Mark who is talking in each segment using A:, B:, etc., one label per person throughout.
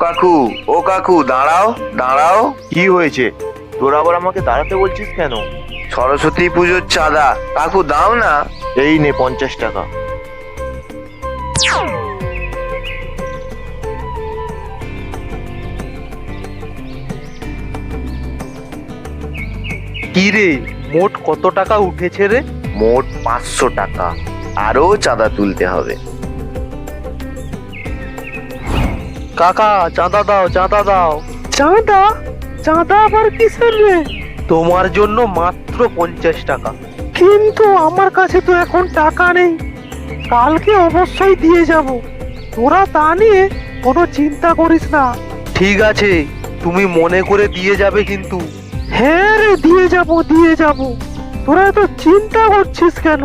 A: কাকু, ও কাকু, দাঁড়াও দাঁড়াও।
B: কি হয়েছে? তোরা আবার আমাকে দাঁড়াতে বলছিস কেন?
A: সরস্বতী পুজোর চাঁদা কাকু দাও না।
B: এই নে 50 টাকা। কি রে, মোট কত টাকা উঠেছে রে?
A: মোট 500 টাকা, আরো চাঁদা তুলতে হবে।
B: কাকা চাঁদা দাও, চাঁদা দাও। চাঁদা? চাঁদা আবার কিসের রে? তোমার জন্য মাত্র 50 টাকা। কিন্তু আমার কাছে তো এখন টাকা নেই, কালকে অবশ্যই দিয়ে যাব। তোরা তা নিয়ে কোনো চিন্তা করিস না। ঠিক আছে, তুমি মনে করে দিয়ে যাবে কিন্তু। হ্যাঁ রে, দিয়ে যাব দিয়ে যাব। তোরা তো চিন্তা করছিস কেন?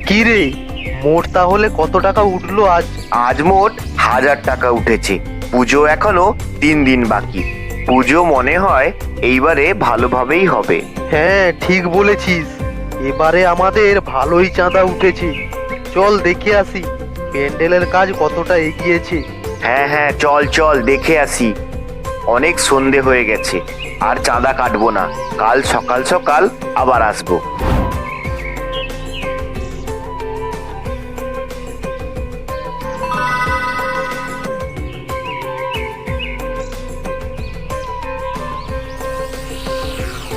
B: কি রে, মোট তাহলে কত টাকা উঠলো আজ?
A: আজ মোট 1000 টাকা উঠেছে। পুজো এখনো 3 দিন বাকি। পুজো মনে হয় এইবারে ভালোভাবেই হবে।
B: হ্যাঁ ঠিক বলেছিস, এবারে আমাদের ভালোই চাঁদা উঠেছে। চল দেখে আসি প্যান্ডেলের কাজ কতটা এগিয়েছে।
A: হ্যাঁ হ্যাঁ, চল চল দেখে আসি। অনেক সন্ধে হয়ে গেছে, আর চাঁদা কাটবো না। কাল সকাল সকাল আবার আসবো।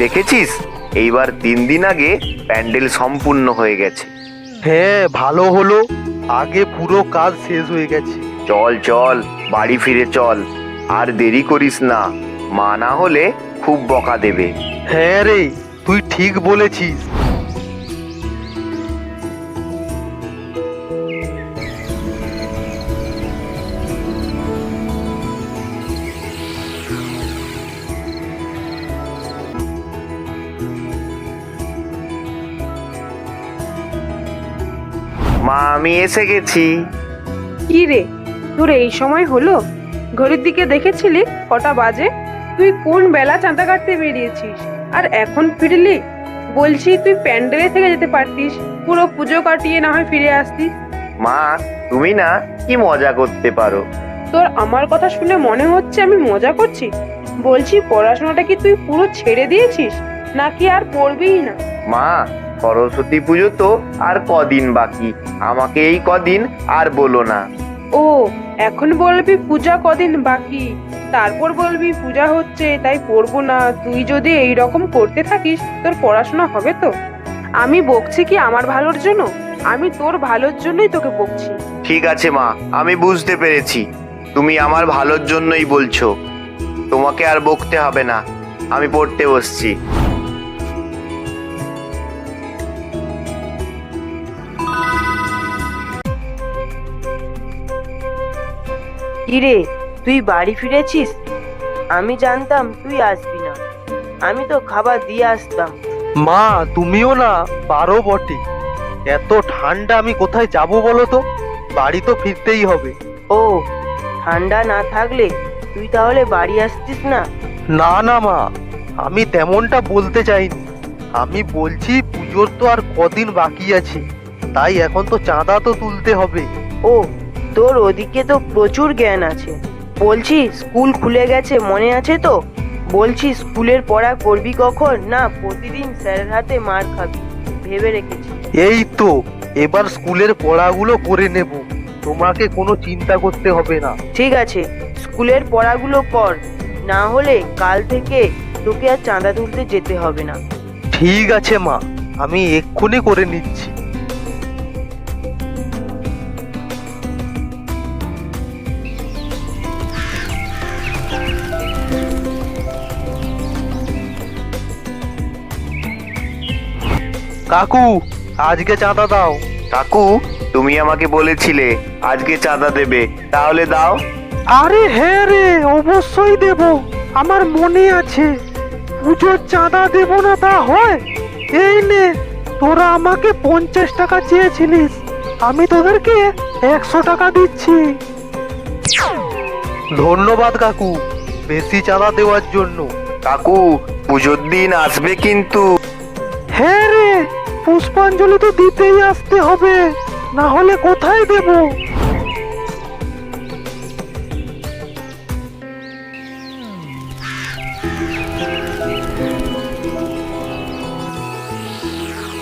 A: দেখেছিস, এইবার 3 দিন আগে প্যান্ডেল সম্পূর্ণ হয়ে গেছে।
B: হ্যাঁ ভালো হলো, আগে পুরো কাজ শেষ হয়ে গেছে।
A: চল চল বাড়ি ফিরে চল, আর দেরি করিস না। মা না হলে খুব বকা দেবে।
B: হ্যাঁ রে, তুই ঠিক বলেছিস।
A: মা, আমি এসে গেছি।
C: কি রে, তোর এই সময় হলো? ঘড়ির দিকে দেখেছিলি কটা বাজে? তুই কোন বেলা চাঁদা কাটতে বেরিয়েছিস আর এখন ফিরলি? বলছি তুই প্যান্ডেলে থেকে যেতে পারতিস, পুরো পুজো কাটিয়ে না হয় ফিরে আসতিস।
A: মা, তুমি না কি মজা করতে পারো।
C: তোর আমার কথা শুনে মনে হচ্ছে আমি মজা করছি। বলছি পড়াশোনাটা কি তুই পুরো ছেড়ে দিয়েছিস, নাকি আর পড়বিই না?
A: মা, সরস্বতী পুজো তো আর কদিন বাকি। আমাকে এই কদিন আর বলো না।
C: ও, এখন বলবি পূজা কদিন বাকি, তারপর বলবি পূজা হচ্ছে তাই পড়বো না। তুই যদি এই রকম করতে থাকিস তোর পড়াশোনা হবে তো? আমি বকছি কি আমার ভালোর জন্য? আমি তোর ভালোর জন্যই তোকে বকছি।
A: ঠিক আছে মা, আমি বুঝতে পেরেছি। তুমি আমার ভালোর জন্যই বলছো। তোমাকে আর বকতে হবে না। আমি পড়তে বসছি।
D: কিরে, তুই বাড়ি ফিরেছিস? আমি জানতাম তুই আসবি না, আমি তো খাবার দিয়ে আসতাম।
B: মা তুমিও না পারো বটে। এত ঠান্ডা আমি কোথায় যাব বলো তো? বাড়ি তো ফিরতেই হবে।
D: ও, ঠান্ডা না থাকলে তুই তাহলে বাড়ি আসতিস না?
B: না না মা, আমি তেমনটা বলতে চাইনি। আমি বলছি পুজোর তো আর কদিন বাকি আছে, তাই এখন তো চাঁদা তো তুলতে হবে।
D: ও, তোর ওদিকে তো প্রচুর জ্ঞান আছে। বলছি স্কুল খুলে গেছে, মনে আছে তো? বলছি স্কুলের পড়া করবি কখন? না প্রতিদিন স্যারের হাতে মার খাবি, ভেবে রেখেছি।
B: এই তো, এবার স্কুলের পড়াগুলো করে নেব, তোমাকে কোনো চিন্তা করতে হবে না।
D: ঠিক আছে, স্কুলের পড়াগুলো কর, না হলে কাল থেকে তোকে আর চাঁদা তুলতে যেতে হবে না।
B: ঠিক আছে মা, আমি এক্ষুনি করে নিচ্ছি। কাকু, আজকে চাঁদা দাও।
A: কাকু, তুমি আমাকে বলেছিলে আজকে চাঁদা দেবে, তাহলে দাও।
B: আরে হ্যাঁ রে, অবশ্যই দেব, আমার মনে আছে। পুজোর চাঁদা দেব না তা হয়? এই নে, তোরা আমাকে 50 টাকা চেয়েছিলিস, আমি তোদেরকে 100 টাকা দিচ্ছি। ধন্যবাদ কাকু, বেশি চাঁদা দেওয়ার জন্য।
A: কাকু, পুজোর দিন আসবে কিন্তু।
B: হ্যাঁ রে, পুষ্পাঞ্জলি তো দিতেই আসতে হবে, না হলে কোথায় দেব?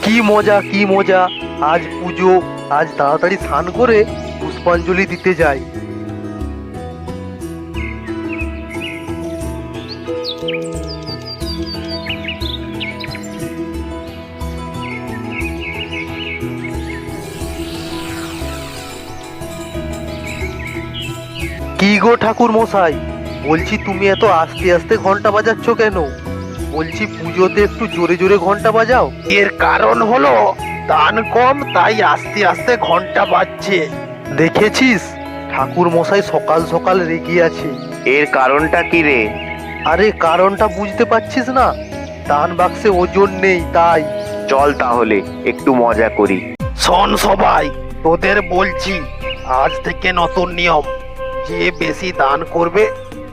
B: কি মজা কি মজা, আজ পুজো, আজ তাড়াতাড়ি স্নান করে পুষ্পাঞ্জলি দিতে যাই। কি গো ঠাকুর মশাই, বলছি তুমি এত আস্তে আস্তে ঘন্টা বাজাচ্ছ কেন? বলছি পুজোতে একটু জোরে জোরে ঘন্টা বাজাও। এর কারণ হলো দান কম, তাই আস্তে আস্তে ঘন্টা বাজছে। দেখেছিস ঠাকুর মশাই সকাল সকাল রেগে আছে।
A: এর কারণটা কি রে?
B: আরে কারণটা বুঝতে পারছিস না? দান বাক্সে ওজন নেই তাই।
A: চল তাহলে একটু মজা করি।
B: শোন সবাই, তোদের বলছি আজ থেকে নতুন নিয়ম, যে বেশি দান করবে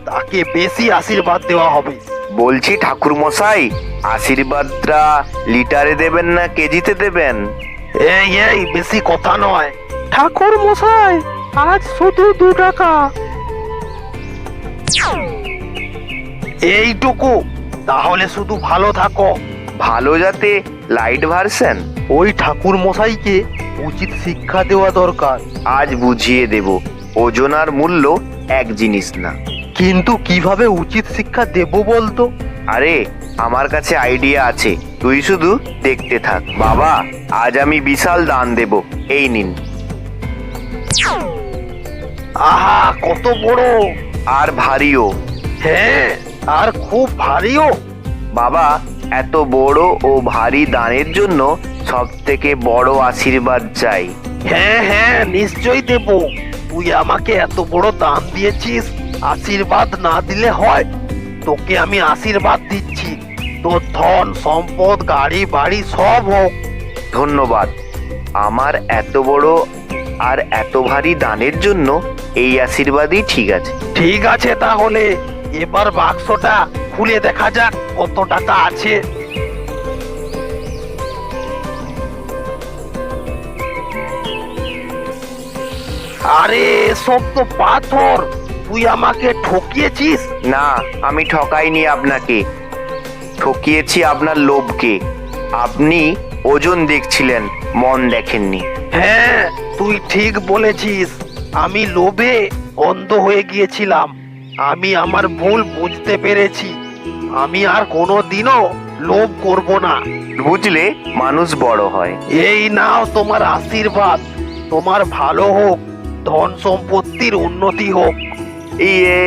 B: তাকে বেশি আশীর্বাদ দেওয়া হবে।
A: বলছি ঠাকুর মশাই, আশীর্বাদটা লিটারে দেবেন না কেজিতে দেবেন?
B: এই এই বেশি কথা নয়। ঠাকুর মশাই আজ শুধু 2 টাকা। এইটুকু? তাহলে শুধু ভালো থাকো।
A: ভালো যাতে লাইট ভার্সেন?
B: ওই ঠাকুর মশাইকে উচিত শিক্ষা দেওয়া দরকার।
A: আজ বুঝিয়ে দেব, ওজন আর মূল্য এক জিনিস না।
B: কিন্তু কিভাবে উচিত শিক্ষা দেব বলতো?
A: আরে আমার কাছে আইডিয়া আছে, তুই শুধু দেখতে থাক। বাবা, আজ আমি বিশাল দান দেব, এই নিন।
B: আহা কত বড়!
A: আর ভারীও।
B: হ্যাঁ, আর খুব ভারীও।
A: বাবা, এত বড় ও ভারী দানের জন্য সব থেকে বড় আশীর্বাদ চাই।
B: হ্যাঁ হ্যাঁ নিশ্চয়ই দেব। তুই আমাকে এত বড় দান দিয়েছিস, আশীর্বাদ না দিলে হয়? তোকে আমি আশীর্বাদ দিচ্ছি, তোর ধন সম্পদ গাড়ি বাড়ি সব হোক।
A: ধন্যবাদ। আমার এত বড় আর এত ভারী দানের জন্য এই আশীর্বাদই ঠিক আছে।
B: ঠিক আছে, তাহলে এবার বাক্সটা খুলে দেখা যাক কত টাকা আছে। আরে সব তো পাথর, তুই আমাকে ঠকিয়েছিস।
A: না, আমি ঠকাইনি আপনাকে, ঠকিয়েছি আপনার লোভকে। আপনি ওজন দেখছিলেন, মন দেখেননি।
B: হ্যাঁ তুই ঠিক বলেছিস, আমি লোভে অন্ধ হয়ে গিয়েছিলাম। আমি আমার ভুল বুঝতে পেরেছি, আমি আর কোনোদিনও লোভ করব না।
A: বুঝলে মানুষ বড় হয়।
B: এই নাও তোমার আশীর্বাদ, তোমার ভালো হোক, ধন সম্পত্তির উন্নতি হোক।
A: ইয়ে